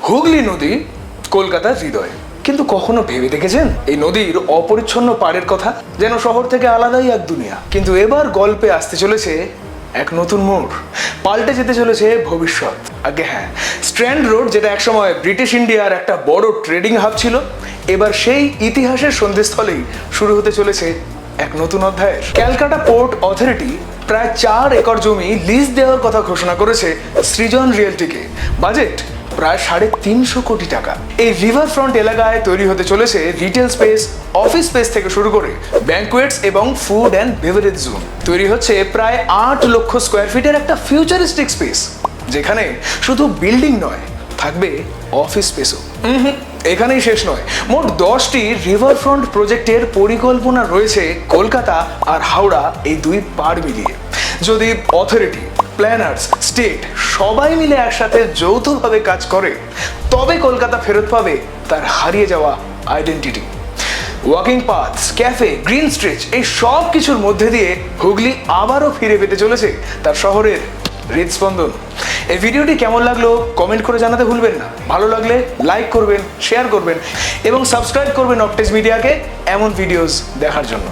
হুগলি নদী কলকাতার হৃদয়, কিন্তু কখনো ভেবে দেখেছেন এই নদীর অপরিচ্ছন্ন পাড়ের কথা? যেন শহর থেকে আলাদাই এক দুনিয়া। কিন্তু এবার গল্পে আসতে চলেছে এক নতুন মোড়, পাল্টে যেতে চলেছে ভবিষ্যৎ। আগে হ্যাঁ, স্ট্র্যান্ড রোড, যেটা একসময় ব্রিটিশ ইন্ডিয়ার একটা বড় ট্রেডিং হাব ছিল, এবার সেই ইতিহাসের সন্ধিস্থলেই শুরু হতে চলেছে এক নতুন অধ্যায়ের। ক্যালকাটা পোর্ট অথরিটি প্রায় 4 একর জমি লিজ দেওয়ার কথা ঘোষণা করেছে সৃজন রিয়েলটিকে। বাজেট প্রায় 350 কোটি টাকা। এই রিভার ফ্রন্ট এলাকায় তৈরি হতে চলেছে রিটেল স্পেস, অফিস স্পেস থেকে শুরু করে ব্যাংকুয়েটস এবং ফুড অ্যান্ড বেভারেজ জোন। তৈরি হচ্ছে প্রায় 8 লক্ষ স্কোয়ার ফিটের একটা ফিউচারিস্টিক স্পেস, যেখানে শুধু বিল্ডিং নয়, থাকবে অফিস স্পেসও। এখানেই শেষ নয়, মোট 10টি রিভার ফ্রন্ট প্রজেক্টের পরিকল্পনা রয়েছে কলকাতা আর হাওড়া এই দুই পাড় মিলিয়ে। যদি অথরিটি, প্ল্যানার্স, স্টেট সবাই মিলে একসাথে যৌথভাবে কাজ করে, তবে কলকাতা ফেরত পাবে তার হারিয়ে যাওয়া identity. Walking paths, cafe, green stretch, এই সব কিছুর মধ্যে দিয়ে হুগলি আবারও ফিরে পেতে চলেছে তার শহরের হৃদস্পন্দন। এই ভিডিওটি কেমন লাগলো কমেন্ট করে জানাতে ভুলবেন না। ভালো লাগলে লাইক করবেন, শেয়ার করবেন এবং সাবস্ক্রাইব করবেন অকটেজ মিডিয়াকে এমন ভিডিওস দেখার জন্য।